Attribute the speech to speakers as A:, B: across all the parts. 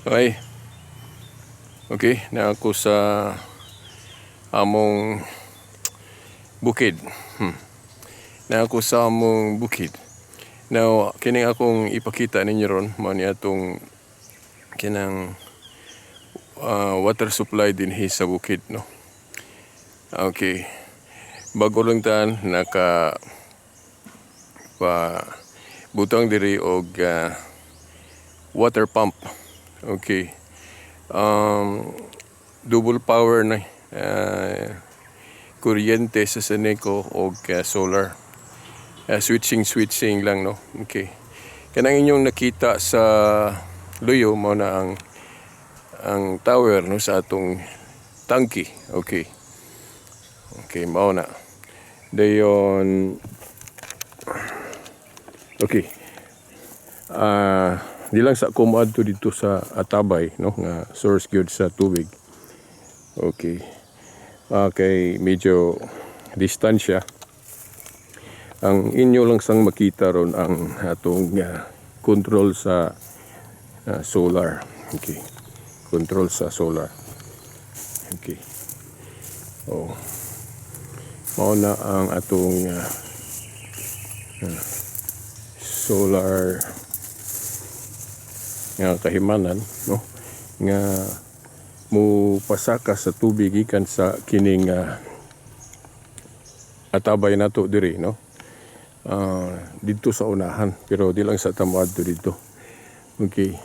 A: Okay, okay, na ako sa among bukid. Na ako sa among bukid. Now, kining akong ipakita ninyo ron, mao ni atong kinang water supply din sa bukid, no. Okay. Bago lang tan naka pa butang diri og water pump. Okay. Double power na kuryente sa Seneco o solar. Switching lang, no. Okay. Kanang inyong nakita sa luyo mo na ang tower, no, sa atong tangke. Okay. Okay, mao na. Dayon okay. Di lang sa kumad to dito sa Atabay, no, nga source gyud sa tubig. Okay. Kay medyo distansya. Ang inyo lang sang makita ron ang atong control sa solar. Okay. Control sa solar. Okay. Oh. Mao na ang atong solar nga kahimanan, no, nga mo pasaka sa tubig ikan sa kining Atabay nato diri, no. Dito sa unahan pero di lang sa tamad dito. Okay.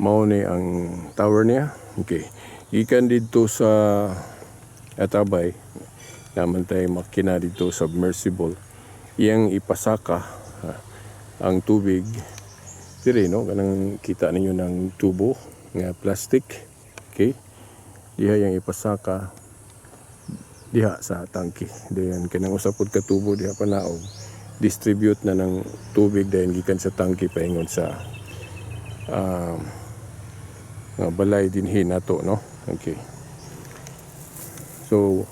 A: Mao ni ang tower niya. Okay. Ikan dito sa Atabay naman tayo makina dito submersible iyang ipasaka ang tubig diri, no, kanang kita ninyo ng tubo nga plastic. Okay, diha yang ipasaka diha sa tangke. Dayon kanang usapod ka tubo diha panaog distribute na ng tubig dayon gikan sa tangke paingon sa nga balay dinhi nato, no. Okay, so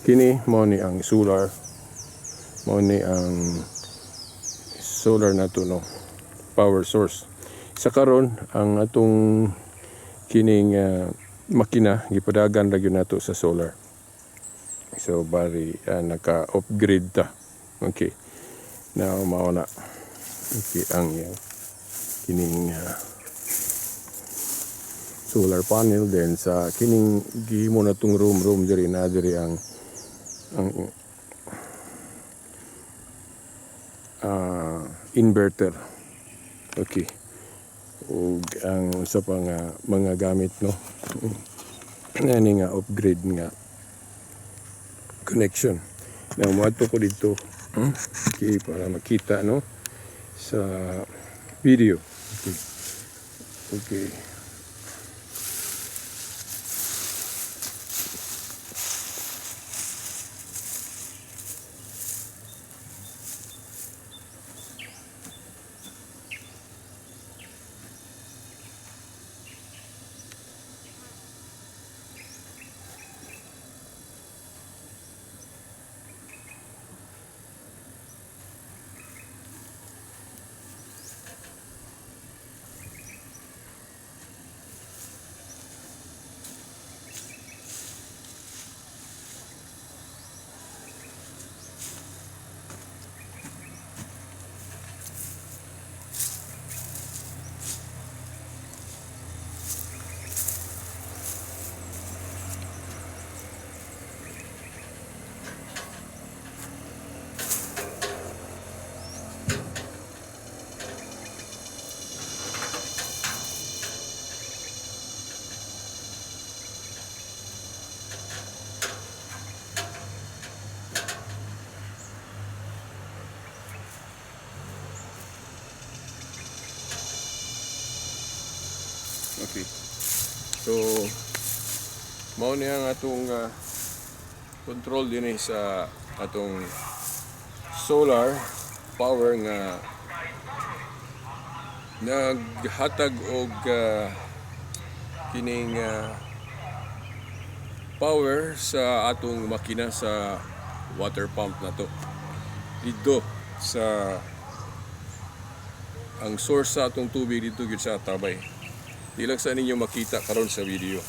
A: kini mao ni ang solar, mao ni ang solar nato, no, power source. Sa karon ang atong kining makina gipadagan ra gyud nato sa solar. So bari naka-upgrade ta. Okay. Now mao na. Okay, ang kining solar panel then sa kining gihimo na tong room diri na diri ang inverter. Okay. Ug ang usa pa nga mga gamit, no, ani nga upgrade nga connection. Now moadto ko dito, okay, para makita, no, sa video. Okay. Okay. Okay. So mao ni ang atong control din sa atong solar power nga naghatag og kining power sa atong makina sa water pump nato dito sa ang source sa atong tubig dito gyud sa Atabay. Di lang sa ninyo makita karon sa video.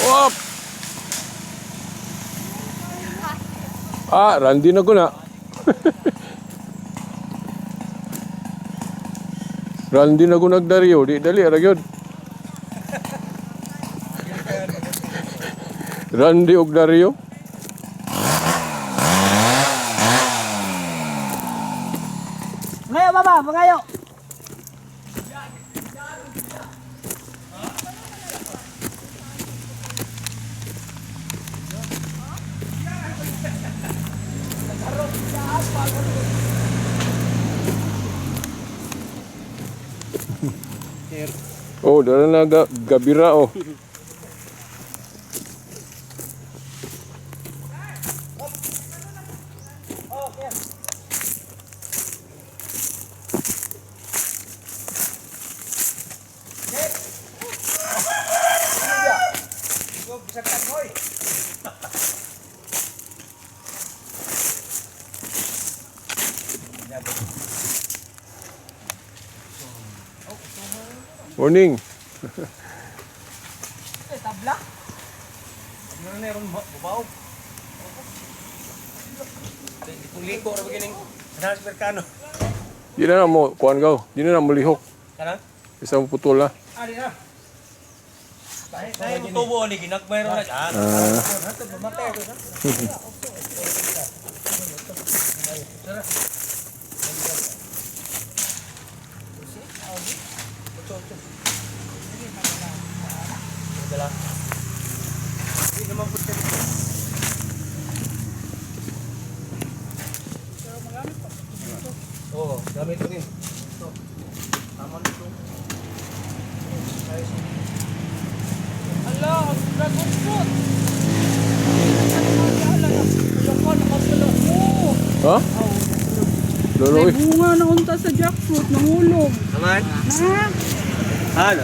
A: Wop! Randy na ko na. Randy na ko nagdaryo. Di dali, aragyod. Randy og Dario.
B: Ngayo, baba, pangayo.
A: Oh, dala na gabira oh. Morning.
B: Tabla? Ano na ron babaw? Liko ra begining. Anas perkano.
A: Di na mo kuan gaw. Di na mo lihok.
B: Kana?
A: Isa mo putol na.
B: Ari na. Dahil mo tubo ni ginagmay ron na. Hato mamatay ko sa. Dala. Hindi naman po siya. Oo, gamit ko din. Ito. Tama nito. Ala, dragon fruit.
A: Ha? Loloy.
C: May bunga na unta sa jackfruit, nangulog.
B: Naman?
C: Na,
B: Ano?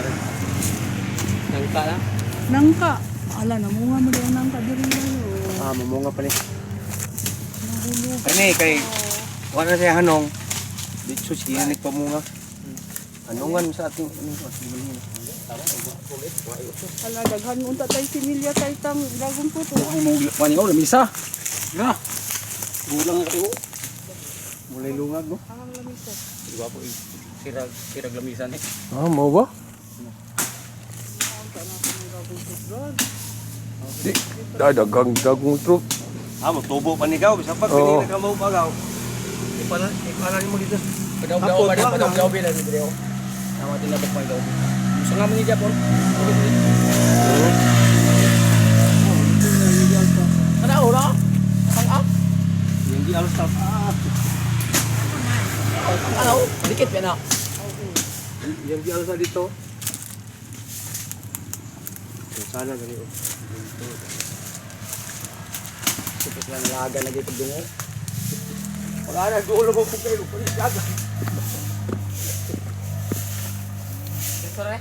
B: Nangka na?
C: nangka. Ala, namunga mo din ang nangka diri ngayon.
B: Mamunga pa ni.
C: Nahulog.
B: Kani kay wala siya hanong. Dito siya nagpamunga. Anongan sa ating
C: Ala, daghan mo unta tayo similya tayo tang dragon fruit.
B: Paningaw lamisa. Na. Gulang nga kayo. Mulai lungag no.
C: Ang lamisa.
B: Diba po sirag lamisan eh.
A: Mau ba?
C: Ang tanong ng dragon fruit doon.
A: Di dagang truck.
B: Tubo pa ni gaw bisa pag
A: Oo.
B: pinili ka mo pagaw. Ipana mo dito.
D: Padaw-daw ba na padaw-daw bilang video. Nama tinabak pa daw. Gusto nga mo ni Japon. Kada ora? Ang up.
B: Hindi alas tap.
D: Ano? Dikit yan na.
B: Yang di alsa dito. Sana gani.
D: Tapos lang laga na dito dungo. Wala na, dulo mo kung kayo. Palis laga. Sensor eh?